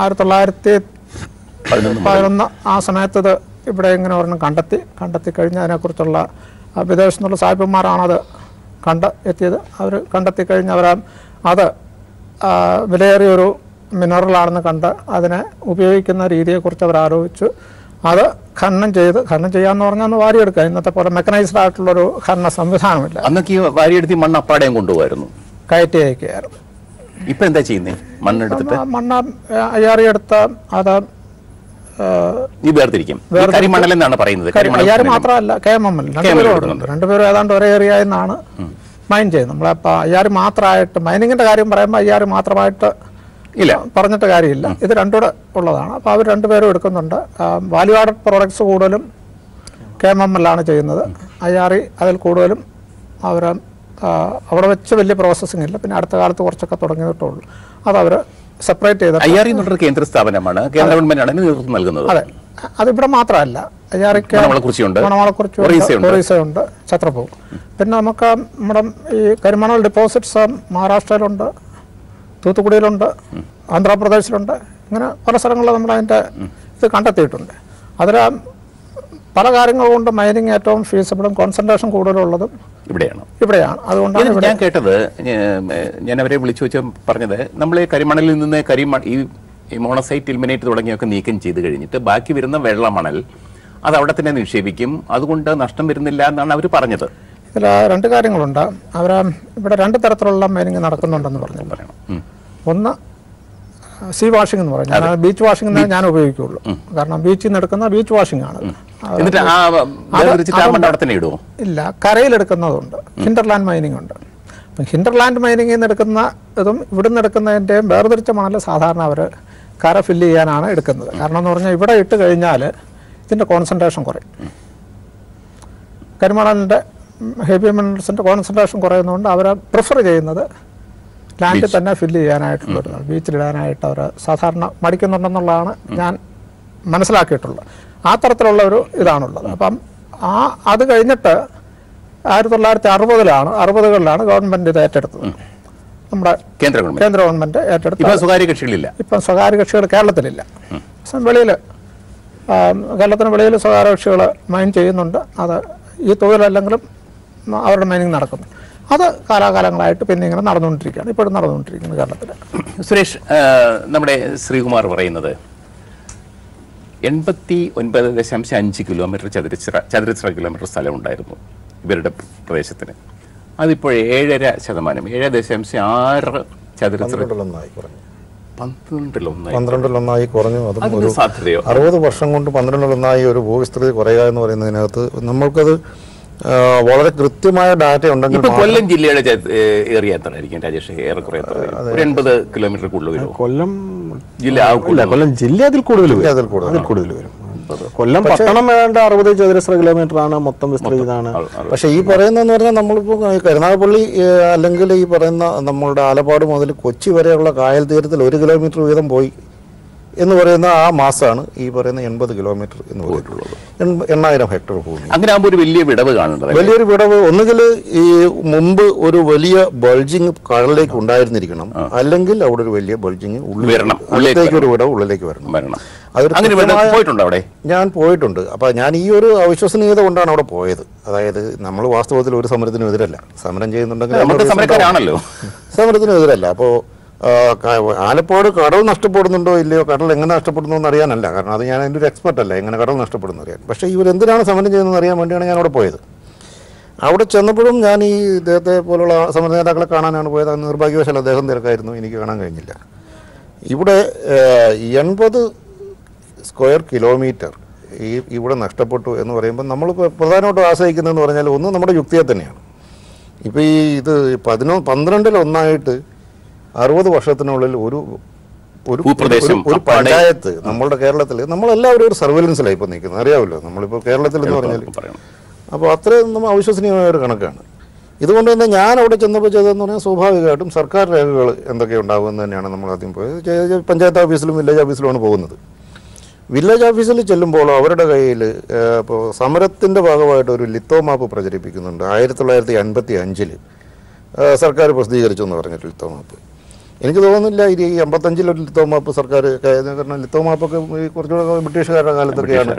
1911 ആ സമയത്ത് ഇത് ഇവിടെ ഇങ്ങനെ ഒരെണ്ണം കണ്ടെത്തി കഴിഞ്ഞ് അതിനെക്കുറിച്ചുള്ള വിദേശത്തു നിന്നുള്ള സാഹിബന്മാരാണത് എത്തിയത്. അവർ കണ്ടെത്തി കഴിഞ്ഞ് അത് വിലയേറിയൊരു മിനറലാണെന്ന് കണ്ട് അതിനെ ഉപയോഗിക്കുന്ന രീതിയെക്കുറിച്ച് അവർ ആലോചിച്ചു. അത് ഖനനം ചെയ്യാന്ന് പറഞ്ഞാൽ വാരിയെടുക്കുക. ഇന്നത്തെ പോലെ മെക്കനൈസ്ഡ് ആയിട്ടുള്ളൊരു ഖനന സംവിധാനമില്ല. അന്നൊക്കെ ഈ വാരിയെടുത്ത് മണ്ണ് അപ്പാടെയും കൊണ്ടുപോകായിരുന്നു, കയറ്റി അയക്കുകയായിരുന്നു. ഇപ്പം എന്താ ചെയ്യുന്നത്? മണ്ണെടുത്തിട്ട് IRE എടുത്ത് അത് വേർതിരിക്കും. കരിമണൽ എന്നാണ് പറയുന്നത്. IRE മാത്രമല്ല, KMML രണ്ടുപേരും ഏതാണ്ട് ഒരേ ഏരിയ എന്നാണ് മൈൻ ചെയ്യുന്നത്. നമ്മളിപ്പോൾ IRE മാത്രമായിട്ട് മൈനിങ്ങിന്റെ കാര്യം പറയുമ്പോൾ IRE മാത്രമായിട്ട് ഇല്ല പറഞ്ഞിട്ട് കാര്യമില്ല. ഇത് രണ്ടുകൂടെ ഉള്ളതാണ്. അപ്പോൾ അവർ രണ്ടുപേരും എടുക്കുന്നുണ്ട്. വാല്യൂ ആഡഡ് പ്രോഡക്ട്സ് കൂടുതലും KMML ആണ് ചെയ്യുന്നത്. IRE അതിൽ കൂടുതലും അവിടെ വെച്ച് വലിയ പ്രോസസ്സിംഗ് ഇല്ല. പിന്നെ അടുത്ത കാലത്ത് കുറച്ചൊക്കെ തുടങ്ങിയിട്ടുള്ളൂ. അതവർ സെപ്പറേറ്റ് ചെയ്ത് IRE എന്നുള്ള കേന്ദ്ര സ്ഥാപനമാണ്, കേന്ദ്ര ഗവൺമെന്റാണ് നേതൃത്വം നൽകുന്നത്. അതെ, അതിവിടെ മാത്രമല്ല. IREക്ക് മണവാളക്കുറിച്ചുണ്ട്, ഒറീസയുണ്ട്, ഛത്രപൂർ. പിന്നെ നമുക്ക് നമ്മുടെ ഈ കരിമണൽ ഡിപ്പോസിറ്റ്സ് മഹാരാഷ്ട്രയിലുണ്ട്, തൂത്തുക്കുടിയിലുണ്ട്, ആന്ധ്രാപ്രദേശിലുണ്ട്. ഇങ്ങനെ പല സ്ഥലങ്ങളിൽ നമ്മൾ അതിൻ്റെ ഇത് കണ്ടെത്തിയിട്ടുണ്ട്. അതിൽ പല കാര്യങ്ങൾ കൊണ്ട് മൈനിങ് ഏറ്റവും ഫീസിബിളും കോൺസെൻട്രേഷൻ കൂടുതലുള്ളതും ഇവിടെയാണ്. അതുകൊണ്ടാണ് ഞാൻ കേട്ടത്, ഞാൻ അവരെ വിളിച്ചു വെച്ച് പറഞ്ഞത്, നമ്മൾ ഈ കരിമണലിൽ നിന്ന് ഈ മോണസൈറ്റ്, ഇൽമിനേറ്റ് തുടങ്ങിയൊക്കെ നീക്കം ചെയ്ത് കഴിഞ്ഞിട്ട് ബാക്കി വരുന്ന വെള്ളമണൽ അത് അവിടെ തന്നെ നിക്ഷേപിക്കും, അതുകൊണ്ട് നഷ്ടം വരുന്നില്ല എന്നാണ് അവർ പറഞ്ഞത്. ഇതിൽ രണ്ട് കാര്യങ്ങളുണ്ട്. ഇവിടെ രണ്ട് തരത്തിലുള്ള മൈനിങ് നടക്കുന്നുണ്ടെന്ന് പറയണം. ഒന്ന് സീ വാഷിംഗ് എന്ന് പറഞ്ഞാൽ ബീച്ച് വാഷിംഗ് ഞാൻ ഉപയോഗിക്കുള്ളൂ. കാരണം ബീച്ചിൽ നിന്ന് എടുക്കുന്ന ബീച്ച് വാഷിംഗ് ആണ്. ഇല്ല, കരയിലെടുക്കുന്നതുണ്ട്. ഹിൻഡർലാൻഡ് മൈനിങ് ഉണ്ട്. അപ്പം ഹിൻഡർലാൻഡ് മൈനിങ്ങിൽ നിന്ന് എടുക്കുന്ന ഇതും ഇവിടുന്ന് എടുക്കുന്നതിൻ്റെയും വേർതിരിച്ച മണൽ സാധാരണ അവർ കര ഫില്ല് ചെയ്യാനാണ് എടുക്കുന്നത്. കാരണം എന്ന് പറഞ്ഞാൽ ഇവിടെ ഇട്ട് കഴിഞ്ഞാൽ ഇതിൻ്റെ കോൺസെൻട്രേഷൻ കുറയും. കരിമണലിൻ്റെ ഹെവി മിനറൽസിൻ്റെ കോൺസെൻട്രേഷൻ കുറയുന്നതുകൊണ്ട് അവർ പ്രിഫർ ചെയ്യുന്നത് ലാൻഡിൽ തന്നെ ഫില്ല് ചെയ്യാനായിട്ടുള്ളൊരു ബീച്ചിലിടാനായിട്ട് അവർ സാധാരണ മടിക്കുന്നുണ്ടെന്നുള്ളതാണ് ഞാൻ മനസ്സിലാക്കിയിട്ടുള്ളത്. ആ തരത്തിലുള്ള ഒരു ഇതാണുള്ളത്. അപ്പം അത് കഴിഞ്ഞിട്ട് 1960-കളിലാണ് ഗവൺമെൻറ് ഇത് ഏറ്റെടുത്തത്. നമ്മുടെ കേന്ദ്ര ഗവൺമെൻറ് ഏറ്റെടുത്ത്. ഇപ്പം സ്വകാര്യ കക്ഷികൾ കേരളത്തിലില്ല. വെളിയിൽ കേരളത്തിന് വെളിയിൽ സ്വകാര്യ കക്ഷികൾ മൈൻ ചെയ്യുന്നുണ്ട്. അത് ഈ തൊഴിലല്ലെങ്കിലും അവരുടെ മൈനിങ് നടക്കുന്നു. അത് കാലാകാലങ്ങളായിട്ട് പിന്നെ ഇങ്ങനെ നടന്നുകൊണ്ടിരിക്കുകയാണ്. ഇപ്പോഴും നടന്നുകൊണ്ടിരിക്കുന്നത് കേരളത്തിൽ. സുരേഷ്, നമ്മുടെ ശ്രീകുമാർ പറയുന്നത് 89.5 കിലോമീറ്റർ ചതുരശ്ര കിലോമീറ്റർ സ്ഥലം ഉണ്ടായിരുന്നു ഇവരുടെ പ്രദേശത്തിന്. അതിപ്പോൾ 7.5%, 7.6 ചതുരശ്ര 12-1 കുറഞ്ഞു. അതും 60 വർഷം കൊണ്ട് 12-1 ഒരു ഭൂവിസ്തൃതി കുറയുക എന്ന് പറയുന്നതിനകത്ത് നമ്മൾക്കത് വളരെ കൃത്യമായ ഡാറ്റ ഉണ്ടെങ്കിൽ. കൊല്ലം ജില്ലയുടെ ഏറിയ എത്രയായിരിക്കും രാജേഷ്? ഏറെക്കുറെ 80 കിലോമീറ്റർ കൂടുതൽ വരും. കൊല്ലം ജില്ല കൊല്ലം ജില്ല അതിൽ കൂടുതൽ വരും. കൊല്ലം പട്ടണം വേണ്ട 60 ചതുരശ്ര കിലോമീറ്റർ ആണ് മൊത്തം വിസ്തൃതിയാണ്. പക്ഷെ ഈ പറയുന്നതെന്ന് പറഞ്ഞാൽ നമ്മളിപ്പോൾ കരുനാഗപ്പള്ളി അല്ലെങ്കിൽ ഈ പറയുന്ന നമ്മളുടെ ആലപ്പാട് മുതൽ കൊച്ചി വരെയുള്ള കായൽ തീരത്തിൽ 1 കിലോമീറ്റർ വീതം പോയി എന്ന് പറയുന്ന ആ മാസമാണ് ഈ പറയുന്ന 80 കിലോമീറ്റർ എന്ന് പറഞ്ഞിട്ടുള്ളത്. 8000 ഹെക്ടർ ഭൂമി. അങ്ങനെ ആകുമ്പോൾ ഒരു വലിയ വിടവ് കാണുന്നത്. വലിയൊരു വിടവ് ഒന്നുകിൽ ഈ മുമ്പ് ഒരു വലിയ ബൾജിങ് കടലിലേക്ക് ഉണ്ടായിരുന്നിരിക്കണം, അല്ലെങ്കിൽ അവിടെ ഒരു വലിയ ബൾജിങ് ഉള്ളിലേക്ക് ഒരു വിടവ് ഉള്ളിലേക്ക് വരണം. ഞാൻ പോയിട്ടുണ്ട്. അപ്പം ഞാൻ ഈ ഒരു അവിശ്വസനീയത കൊണ്ടാണ് അവിടെ പോയത്. അതായത് നമ്മൾ വാസ്തവത്തിൽ ഒരു സമരത്തിനും എതിരല്ല, സമരം ചെയ്യുന്നുണ്ടെങ്കിൽ സമരത്തിനും എതിരല്ല. അപ്പോൾ ആലപ്പാട് കടൽ നഷ്ടപ്പെടുന്നുണ്ടോ ഇല്ലയോ, കടൽ എങ്ങനെ നഷ്ടപ്പെടുന്നു എന്ന് അറിയാനല്ല, കാരണം അത് ഞാൻ അതിൻ്റെ ഒരു എക്സ്പെർട്ട് അല്ല, എങ്ങനെ കടൽ നഷ്ടപ്പെടുന്നു അറിയാൻ. പക്ഷേ ഇവരെന്തിനാണ് സമരം ചെയ്യുന്നതെന്ന് അറിയാൻ വേണ്ടിയാണ് ഞാൻ അവിടെ പോയത്. അവിടെ ചെന്നപ്പോഴും ഞാൻ ഈ ഇദ്ദേഹത്തെ പോലുള്ള സമര നേതാക്കളെ കാണാനാണ് പോയത്. നിർഭാഗ്യവശാൽ അദ്ദേഹം തിരക്കായിരുന്നു, എനിക്ക് കാണാൻ കഴിഞ്ഞില്ല. ഇവിടെ 80 സ്ക്വയർ കിലോമീറ്റർ ഇവിടെ നഷ്ടപ്പെട്ടു എന്ന് പറയുമ്പോൾ നമ്മൾ പ്രധാനമായിട്ടും ആശ്രയിക്കുന്നതെന്ന് പറഞ്ഞാൽ ഒന്ന് നമ്മുടെ യുക്തിയെ തന്നെയാണ്. ഇപ്പോൾ ഈ ഇത് 12-1 60 വർഷത്തിനുള്ളിൽ ഒരു പഞ്ചായത്ത് നമ്മളുടെ കേരളത്തിൽ നമ്മളെല്ലാവരും ഒരു സർവൈലൻസിലാണ് ഇപ്പോൾ നിൽക്കുന്നത്, അറിയാമല്ലോ. നമ്മളിപ്പോൾ കേരളത്തിൽ എന്ന് പറഞ്ഞാൽ അപ്പോൾ അത്രയും നമ്മൾ അവിശ്വസനീയമായ ഒരു കണക്കാണ്. ഇതുകൊണ്ട് തന്നെ ഞാൻ അവിടെ ചെന്നപ്പോൾ ചെയ്തതെന്ന് പറഞ്ഞാൽ സ്വാഭാവികമായിട്ടും സർക്കാർ രേഖകൾ എന്തൊക്കെ ഉണ്ടാകുമെന്ന് തന്നെയാണ് നമ്മൾ ആദ്യം പോയത്. പഞ്ചായത്ത് ഓഫീസിലും വില്ലേജ് ഓഫീസിലുമാണ് പോകുന്നത്. വില്ലേജ് ഓഫീസിൽ ചെല്ലുമ്പോൾ അവരുടെ കയ്യിൽ ഇപ്പോൾ സമരത്തിൻ്റെ ഭാഗമായിട്ട് ഒരു ലിത്തോ മാപ്പ് പ്രചരിപ്പിക്കുന്നുണ്ട്. 1955 സർക്കാർ പ്രസിദ്ധീകരിച്ചു എന്ന് പറഞ്ഞിട്ട് ലിത്തോ മാപ്പ്. എനിക്ക് തോന്നുന്നില്ല ഈ 55 ലിത്തോ മാപ്പ് സർക്കാർ, കാരണം ലിത്തോ മാപ്പൊക്കെ കുറച്ചുകൂടെ ബ്രിട്ടീഷുകാരുടെ കാലത്തൊക്കെയാണ്.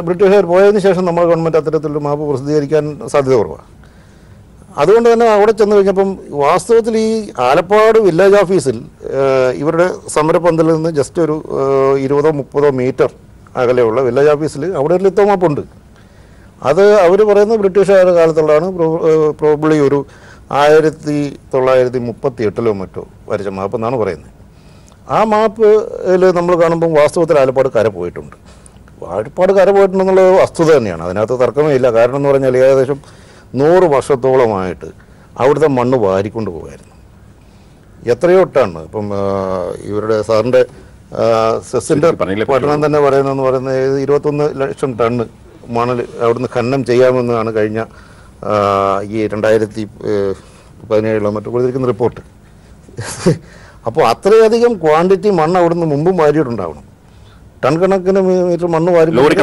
ബ്രിട്ടീഷുകാർ പോയതിന് ശേഷം നമ്മുടെ ഗവൺമെൻറ് അത്തരത്തിലൊരു മാപ്പ് പ്രസിദ്ധീകരിക്കാൻ സാധ്യത കുറവാണ്. അതുകൊണ്ട് തന്നെ അവിടെ ചെന്ന് കഴിഞ്ഞപ്പം വാസ്തവത്തിൽ ഈ ആലപ്പാട് വില്ലേജ് ഓഫീസിൽ ഇവരുടെ സമരപന്തലിൽ നിന്ന് ജസ്റ്റ് ഒരു 20-30 മീറ്റർ അകലെയുള്ള വില്ലേജ് ഓഫീസിൽ അവിടെ ഒരു ലിത്തോ മാപ്പുണ്ട്. അത് അവർ പറയുന്നത് ബ്രിട്ടീഷുകാരുടെ കാലത്തുള്ളതാണ്. പ്രോബ്ലി ഒരു 1938 മറ്റോ വരച്ച മാപ്പ് എന്നാണ് പറയുന്നത്. ആ മാപ്പിൽ നമ്മൾ കാണുമ്പം വാസ്തവത്തിൽ ആലപ്പാട് കര പോയിട്ടുണ്ട്. ആലപ്പാട് കര പോയിട്ടുണ്ടെന്നുള്ളത് വസ്തുത തന്നെയാണ്, അതിനകത്ത് തർക്കമേ ഇല്ല. കാരണം എന്ന് പറഞ്ഞാൽ ഏകദേശം 100 വർഷത്തോളമായിട്ട് അവിടുത്തെ മണ്ണ് വാരിക്കൊണ്ട് പോകുമായിരുന്നു. എത്രയോ ടൺ, ഇപ്പം ഇവരുടെ സാറിൻ്റെ സെസ്സിൻ്റെ പഠനം തന്നെ പറയുന്നതെന്ന് പറയുന്നത് 21 ലക്ഷം ടണ്ണ് മണൽ അവിടുന്ന് ഖനനം ചെയ്യാമെന്നാണ് കഴിഞ്ഞ ഈ 2017 മറ്റു കൊടുത്തിരിക്കുന്ന റിപ്പോർട്ട്. അപ്പോൾ അത്രയധികം ക്വാണ്ടിറ്റി മണ്ണ് അവിടുന്ന് മുമ്പും വാരിയിട്ടുണ്ടാവണം. ടൺ കണക്കിന് മീറ്റർ മണ്ണ് വാരി, ലോറി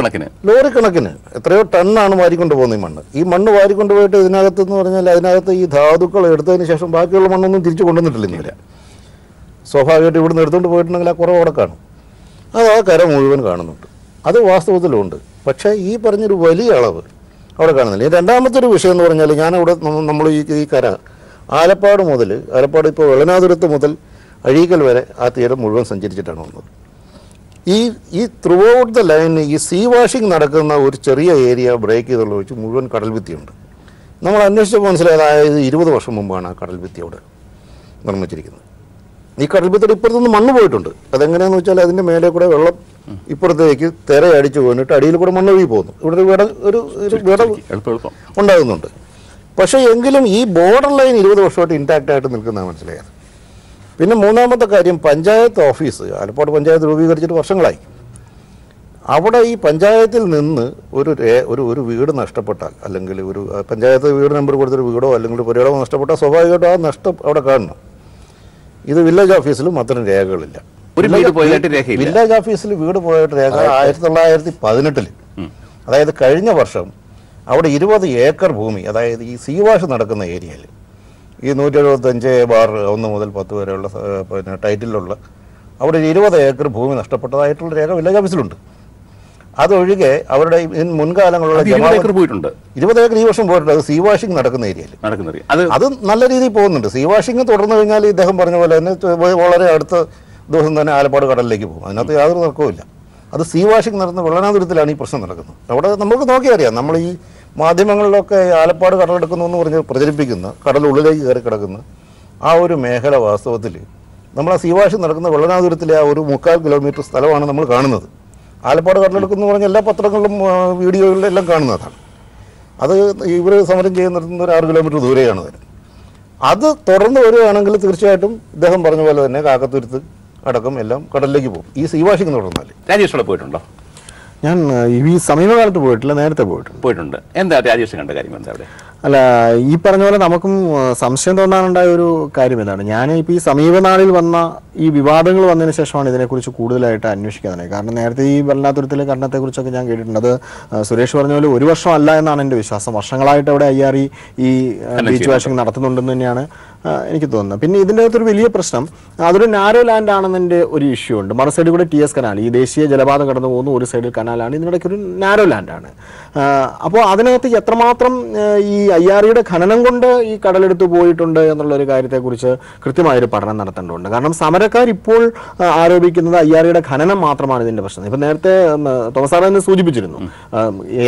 കണക്കിന് എത്രയോ ടണ്ണാണ് വാരിക്കൊണ്ട് പോകുന്നത് ഈ മണ്ണ്. ഈ മണ്ണ് വാരിക്കൊണ്ട് പോയിട്ട് ഇതിനകത്ത് എന്ന് പറഞ്ഞാൽ അതിനകത്ത് ഈ ധാതുക്കൾ എടുത്തതിന് ശേഷം ബാക്കിയുള്ള മണ്ണൊന്നും തിരിച്ചു കൊണ്ടുവന്നിട്ടില്ല. സ്വാഭാവികമായിട്ട് ഇവിടുന്ന് എടുത്തുകൊണ്ട് പോയിട്ടുണ്ടെങ്കിൽ ആ കുറവ് അവിടെ കാണും. അത് ആ കര മുഴുവൻ കാണുന്നുണ്ട്. അത് വാസ്തവത്തിലുണ്ട്. പക്ഷേ ഈ പറഞ്ഞൊരു വലിയ അളവ് അവിടെ കാണുന്നില്ല. രണ്ടാമത്തെ ഒരു വിഷയം എന്ന് പറഞ്ഞാൽ ഞാനവിടെ നമ്മൾ ഈ കര ആലപ്പാട് ഇപ്പോൾ വെള്ളനാതുരത്ത് മുതൽ അഴീക്കൽ വരെ ആ തീരം മുഴുവൻ സഞ്ചരിച്ചിട്ടാണ് വന്നത്. ഈ ത്രൂ ഔട്ട് ദ ലൈൻ ഈ സീ വാഷിംഗ് നടക്കുന്ന ഒരു ചെറിയ ഏരിയ ബ്രേക്ക് ചെയ്തുള്ള വെച്ച് മുഴുവൻ കടൽ ഭിത്തിയുണ്ട്. നമ്മൾ അന്വേഷിച്ചപ്പോൾ മനസ്സിലായത് 20 വർഷം മുമ്പാണ് ആ കടൽ ഭിത്തി അവിടെ നിർമ്മിച്ചിരിക്കുന്നത്. ഈ കടൽ ഭിത്തിയുടെ ഇപ്പുറത്തുനിന്ന് മണ്ണ് പോയിട്ടുണ്ട്. അതെങ്ങനെയാണെന്ന് വെച്ചാൽ അതിൻ്റെ മേലെ കൂടെ വെള്ളം ഇപ്പുറത്തേക്ക് തിരയടിച്ച് പോയിട്ട് അടിയിൽ കൂടെ മണ്ണ് ഒഴുകി പോകുന്നു. ഇവിടെ ഒരു ഉണ്ടാകുന്നുണ്ട്. പക്ഷേ എങ്കിലും ഈ ബോർഡർ ലൈൻ 20 വർഷമായിട്ട് ഇൻടാക്റ്റ് ആയിട്ട് നിൽക്കുന്നതാണ് മനസ്സിലായത്. പിന്നെ മൂന്നാമത്തെ കാര്യം, പഞ്ചായത്ത് ഓഫീസ് ആലപ്പാട് പഞ്ചായത്ത് രൂപീകരിച്ചിട്ട് വർഷങ്ങളായി. അവിടെ ഈ പഞ്ചായത്തിൽ നിന്ന് ഒരു വീട് നഷ്ടപ്പെട്ടാൽ, അല്ലെങ്കിൽ ഒരു പഞ്ചായത്ത് വീട് നമ്പർ കൊടുത്തൊരു വീടോ അല്ലെങ്കിൽ ഒരു പുരയിടമോ നഷ്ടപ്പെട്ടാൽ സ്വാഭാവികമായിട്ടും ആ നഷ്ടം അവിടെ കാണണം. ഇത് വില്ലേജ് ഓഫീസിലും അത്തരം രേഖകളില്ല. വില്ലേജ് ഓഫീസിൽ വീട് പോയിട്ട് രേഖ 1918 അതായത് കഴിഞ്ഞ വർഷം അവിടെ 20 ഏക്കർ ഭൂമി, അതായത് ഈ സീ വാഷ് നടക്കുന്ന ഏരിയയിൽ ഈ 175/1 മുതൽ 10 വരെയുള്ള പിന്നെ ടൈറ്റിലുള്ള അവിടെ 20 ഏക്കർ ഭൂമി നഷ്ടപ്പെട്ടതായിട്ടുള്ള രേഖ വില്ലേജ് ഓഫീസിലുണ്ട്. അതൊഴികെ അവരുടെ മുൻകാലങ്ങളിലുള്ള 20 ഏക്കർ ഈ വർഷം പോയിട്ടുണ്ട്. അത് സീ വാഷിംഗ് നടക്കുന്ന ഏരിയയിൽ അത് നല്ല രീതിയിൽ പോകുന്നുണ്ട്. സീ വാഷിംഗ് തുടർന്നു കഴിഞ്ഞാൽ ഇദ്ദേഹം പറഞ്ഞ പോലെ തന്നെ വളരെ അടുത്ത ദിവസം തന്നെ ആലപ്പാട് കടലിലേക്ക് പോകും. അതിനകത്ത് യാതൊരു തർക്കവുമില്ല. അത് സീ വാഷിംഗ് നടന്ന വെള്ളനാതുരത്തിലാണ് ഈ പ്രശ്നം നടക്കുന്നത്. അവിടെ നമുക്ക് നോക്കിയറിയാം. നമ്മൾ ഈ മാധ്യമങ്ങളിലൊക്കെ ആലപ്പാട് കടലെടുക്കുന്നു എന്ന് പറഞ്ഞ് പ്രചരിപ്പിക്കുന്ന, കടലുള്ളിലേക്ക് കയറി കിടക്കുന്ന ആ ഒരു മേഖല വാസ്തവത്തിൽ നമ്മൾ ആ സീ വാഷിംഗ് നടക്കുന്ന വെള്ളനാതുരത്തിലെ ആ ഒരു 3/4 കിലോമീറ്റർ സ്ഥലമാണ് നമ്മൾ കാണുന്നത്. ആലപ്പാട് കടലെടുക്കുന്നു എന്ന് പറഞ്ഞാൽ എല്ലാ പത്രങ്ങളിലും വീഡിയോകളിലും എല്ലാം കാണുന്നതാണ്. അത് ഇവർ സമരം ചെയ്യുന്നിടത്തുനിന്ന് ഒരു 6 കിലോമീറ്റർ ദൂരെയാണ് അതിന്. അത് തുറന്നു വരികയാണെങ്കിൽ തീർച്ചയായിട്ടും ഇദ്ദേഹം പറഞ്ഞ പോലെ തന്നെ കാക്കത്തുരുത്ത് അടക്കം എല്ലാം കടലിലേക്ക് പോകും. ഈ സീ വാഷിംഗ് തുടർന്നാൽ. രാജേഷ് പോയിട്ടുണ്ടോ? ഞാൻ ഈ സമീപകാലത്ത് പോയിട്ടില്ല, നേരത്തെ പോയിട്ടുണ്ട്. എന്താ രാജേഷ് കണ്ട കാര്യം എന്താ അവിടെ? അല്ല, ഈ പറഞ്ഞ പോലെ നമുക്കും സംശയം തോന്നാനുണ്ടായ ഒരു കാര്യം എന്താണ്, ഞാൻ ഇപ്പോൾ ഈ സമീപനാളിൽ വന്ന ഈ വിവാദങ്ങൾ വന്നതിന് ശേഷമാണ് ഇതിനെക്കുറിച്ച് കൂടുതലായിട്ട് അന്വേഷിക്കാൻ തുടങ്ങിയത്. കാരണം നേരത്തെ ഈ വെള്ളനാതുരത്തിലെ കരണത്തെക്കുറിച്ചൊക്കെ ഞാൻ കേട്ടിട്ടുണ്ട്. അത് സുരേഷ് പറഞ്ഞ പോലെ 1 വർഷം അല്ല എന്നാണ് എൻ്റെ വിശ്വാസം. വർഷങ്ങളായിട്ട് അവിടെ IRE ഈ ബീച്ച് വാഷിംഗ് നടത്തുന്നുണ്ടെന്ന് തന്നെയാണ് എനിക്ക് തോന്നുന്നത്. പിന്നെ ഇതിൻ്റെ അകത്തൊരു വലിയ പ്രശ്നം, അതൊരു നാരോ ലാൻഡ് ആണെന്നതിൻ്റെ ഒരു ഇഷ്യൂ ഉണ്ട്. മറു സൈഡിൽ കൂടെ TS കനാൽ, ഈ ദേശീയ ജലപാത കടന്നു പോകുന്ന ഒരു സൈഡിൽ കനാലാണ്, ഇതിനിടയ്ക്ക് ഒരു നാരോ ലാൻഡാണ്. അപ്പോൾ അതിനകത്ത് എത്രമാത്രം ഈ IREയുടെ ഖനനം കൊണ്ട് ഈ കടലെടുത്ത് പോയിട്ടുണ്ട് എന്നുള്ളൊരു കാര്യത്തെക്കുറിച്ച് കൃത്യമായൊരു പഠനം നടത്തേണ്ടതുണ്ട്. കാരണം സമരക്കാർ ഇപ്പോൾ ആരോപിക്കുന്നത് IREയുടെ ഖനനം മാത്രമാണ് ഇതിൻ്റെ പ്രശ്നം. ഇപ്പം നേരത്തെ തോമസ് സാർ തന്നെ സൂചിപ്പിച്ചിരുന്നു,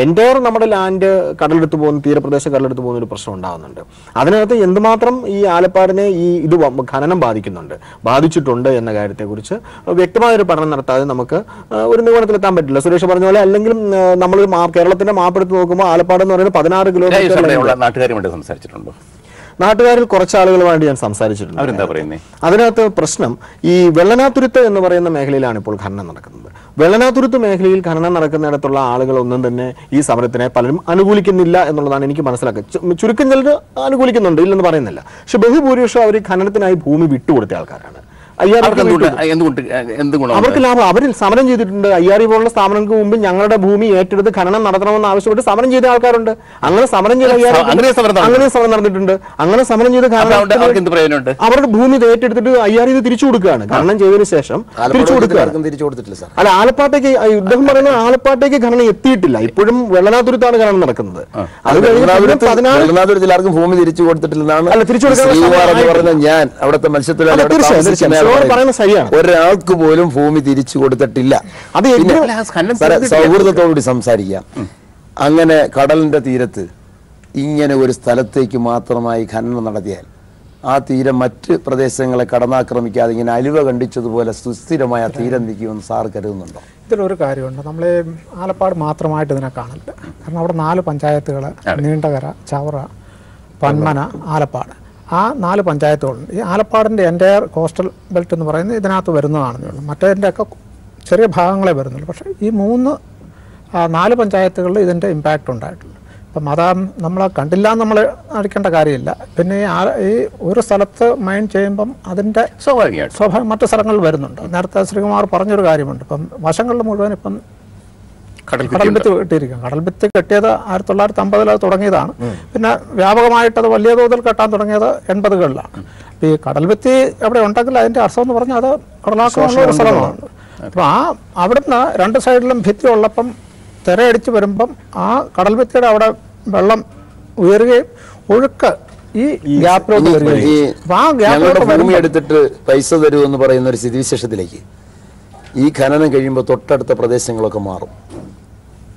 എൻ്റയർ നമ്മുടെ ലാൻഡ് കടലെടുത്ത് പോകുന്ന, തീരപ്രദേശ കടലെടുത്ത് പോകുന്ന ഒരു പ്രശ്നം ഉണ്ടാകുന്നുണ്ട്. അതിനകത്ത് എന്തുമാത്രം ഈ ആലപ്പാടിനെ ഇത് ഖനനം ബാധിച്ചിട്ടുണ്ട് എന്ന കാര്യത്തെക്കുറിച്ച് വ്യക്തമായൊരു പഠനം നടത്താതെ നമുക്ക് ഒരു നിഗമനത്തിലെത്താൻ പറ്റില്ല. സുരേഷ് പറഞ്ഞ പോലെ, അല്ലെങ്കിൽ നമ്മൾ കേരളത്തിന്റെ മാപ്പെടുത്ത് നോക്കുമ്പോൾ ആലപ്പാട് എന്ന് പറയുന്നത് 16 കിലോമീറ്റർ. നാട്ടുകാരുമായിട്ട് സംസാരിച്ചിട്ടുണ്ടോ? നാട്ടുകാരിൽ കുറച്ച് ആളുകളുമായിട്ട് ഞാൻ സംസാരിച്ചിട്ടുണ്ട്. അവരെന്താ പറയുന്നത്? അതിനകത്ത് പ്രശ്നം, ഈ വെള്ളനാതുരുത്ത് എന്ന് പറയുന്ന മേഖലയിലാണ് ഇപ്പോൾ ഖനനം നടക്കുന്നത്. വെള്ളനാതുരുത്ത് മേഖലയിൽ ഖനനം നടക്കുന്നിടത്തുള്ള ആളുകളൊന്നും തന്നെ ഈ സമരത്തിനെ പലരും അനുകൂലിക്കുന്നില്ല എന്നുള്ളതാണ് എനിക്ക് മനസ്സിലാക്കുക. ചുരുക്കം ചിലർ അനുകൂലിക്കുന്നുണ്ട്, ഇല്ലെന്ന് പറയുന്നില്ല. പക്ഷെ ബഹുഭൂരിപക്ഷം അവർ ഖനനത്തിനായി ഭൂമി വിട്ടുകൊടുത്ത ആൾക്കാരാണ്. അവർക്ക് ലാഭം. അവർ സമരം ചെയ്തിട്ടുണ്ട്. IRE പോലുള്ള സ്ഥാപനങ്ങൾക്ക് മുമ്പ് ഞങ്ങളുടെ ഭൂമി ഏറ്റെടുത്ത് ഖനനം നടത്തണമെന്ന് ആവശ്യപ്പെട്ട് സമരം ചെയ്ത ആൾക്കാരുണ്ട്. അങ്ങനെ സമരം ചെയ്ത അങ്ങനെ സമരം നടന്നിട്ടുണ്ട്. അങ്ങനെ സമരം ചെയ്ത് അവരുടെ ഭൂമി ഏറ്റെടുത്തിട്ട് IRE ഇത് തിരിച്ചു കൊടുക്കുകയാണ്. ഖനനം ചെയ്തതിനു ശേഷം തിരിച്ചു കൊടുക്കുകയാണ്. അല്ല, ആലപ്പാട്ടേക്ക് ഇദ്ദേഹം പറയുന്നത് ആലപ്പാട്ടേക്ക് ഖനനം എത്തിയിട്ടില്ല. ഇപ്പോഴും വെള്ളനാതുരുത്താണ് ഖനനം നടക്കുന്നത്. അത് വെള്ളനാതുരത്തിൽ ഭൂമി തിരിച്ചു കൊടുത്തിട്ടില്ലെന്നാണ്. അല്ല, തിരിച്ചു കൊടുക്കാൻ ഞാൻ അവിടുത്തെ മത്സ്യത്തൊഴിലാളി ഒരാൾക്ക് പോലും ഭൂമി തിരിച്ചു കൊടുത്തിട്ടില്ല. അത് സൗഹൃദത്തോടുകൂടി സംസാരിക്കാം. അങ്ങനെ കടലിന്റെ തീരത്ത് ഇങ്ങനെ ഒരു സ്ഥലത്തേക്ക് മാത്രമായി ഖനനം നടത്തിയാൽ ആ തീരം മറ്റ് പ്രദേശങ്ങളെ കടന്നാക്രമിക്കാതെ ഇങ്ങനെ അലുവ കണ്ടിച്ചതുപോലെ സുസ്ഥിരമായ തീരം നിൽക്കുമെന്ന് സാർ കരുതുന്നുണ്ടോ? ഇതിലൊരു കാര്യമുണ്ട്. നമ്മൾ ആലപ്പാട് മാത്രമായിട്ട് ഇതിനെ കാണില്ല. കാരണം അവിടെ 4 പഞ്ചായത്തുകൾ, നീണ്ടകര, ചവറ, പന്മന, ആലപ്പാട്, ആ 4 പഞ്ചായത്തുകളുണ്ട്. ഈ ആലപ്പാടിൻ്റെ എൻ്റയർ കോസ്റ്റൽ ബെൽറ്റ് എന്ന് പറയുന്നത് ഇതിനകത്ത് വരുന്നതാണെന്നേ ഉള്ളൂ. മറ്റേതിൻ്റെയൊക്കെ ചെറിയ ഭാഗങ്ങളെ വരുന്നുള്ളൂ. പക്ഷേ ഈ 4 പഞ്ചായത്തുകളിൽ ഇതിൻ്റെ ഇമ്പാക്റ്റ് ഉണ്ടായിട്ടുള്ളൂ. അപ്പം നമ്മൾ കണ്ടില്ല എന്ന് നമ്മൾ അടിക്കേണ്ട കാര്യമില്ല. പിന്നെ ഈ ഒരു സ്ഥലത്ത് മൈൻ ചെയ്യുമ്പം അതിൻ്റെ സ്വാഭാവികം മറ്റു സ്ഥലങ്ങളിൽ വരുന്നുണ്ട്. നേരത്തെ ശ്രീകുമാർ പറഞ്ഞൊരു കാര്യമുണ്ട്. ഇപ്പം വശങ്ങളിൽ മുഴുവൻ ഇപ്പം കടൽഭിത്തി കെട്ടിയിരിക്കും. കടൽഭിത്തി കെട്ടിയത് 1950 തുടങ്ങിയതാണ്. പിന്നെ വ്യാപകമായിട്ടത് വലിയ തോതിൽ കെട്ടാൻ തുടങ്ങിയത് 80കളിലാണ്. ഈ കടൽഭിത്തി എവിടെ ഉണ്ടെങ്കിൽ അതിൻ്റെ അർത്ഥം എന്ന് പറഞ്ഞാൽ അത് കടലാക്രമണമുള്ള ഒരു സ്ഥലമാണ്. അപ്പം അവിടുന്ന് 2 സൈഡിലും ഭിത്തി ഉള്ളപ്പം തിരയടിച്ച് വരുമ്പം ആ കടൽഭിത്തിയുടെ അവിടെ വെള്ളം ഉയരുകയും ഒഴുക്ക് ഈ ഗ്യാപ്പിലോട്ട് വരികയും ഭൂമി എടുത്തിട്ട് പൈസ തരുമെന്ന് പറയുന്ന ഒരു സ്ഥിതിവിശേഷത്തിലേക്ക് ഈ ഖനനം കഴിയുമ്പോൾ തൊട്ടടുത്ത പ്രദേശങ്ങളൊക്കെ മാറും.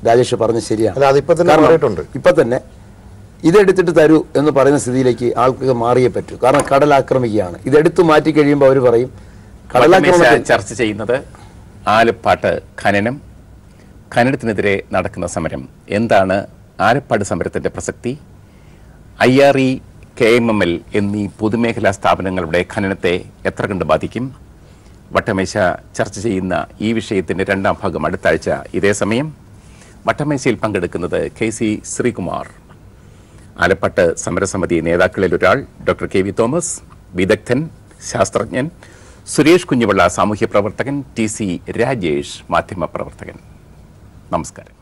രാജേഷ് പറഞ്ഞ ശരിയാണ്. ഇപ്പൊ തന്നെ ഇതെടുത്തിട്ട് തരൂ എന്ന് പറയുന്ന സ്ഥിതിയിലേക്ക് ആൾക്ക് മാറിയേ പറ്റൂ. കാരണം കടൽ ആക്രമിക്കുകയാണ്. ഇതെടുത്ത് മാറ്റി കഴിയുമ്പോൾ അവർ പറയും കടലാക്രമണം. ചർച്ച ചെയ്യുന്നത് ആലപ്പാട്ട് ഖനനത്തിനെതിരെ നടക്കുന്ന സമരം. എന്താണ് ആലപ്പാട് സമരത്തിന്റെ പ്രസക്തി? IRE, KMML എന്നീ പൊതുമേഖലാ സ്ഥാപനങ്ങളുടെ ഖനനത്തെ എത്ര കണ്ട് ബാധിക്കും? വട്ടമേശ ചർച്ച ചെയ്യുന്ന ഈ വിഷയത്തിന്റെ 2ാം ഭാഗം അടുത്ത ആഴ്ച ഇതേ സമയം. വട്ടമേശയിൽ പങ്കെടുക്കുന്നത് KC ശ്രീകുമാർ, ആലപ്പാട്ട് സമരസമിതി നേതാക്കളിൽ ഒരാൾ, ഡോക്ടർ KV തോമസ്, വിദഗ്ധൻ, ശാസ്ത്രജ്ഞൻ, സുരേഷ് കുഞ്ഞുപിള്ള, സാമൂഹ്യ പ്രവർത്തകൻ, TC രാജേഷ്, മാധ്യമ പ്രവർത്തകൻ. നമസ്കാരം.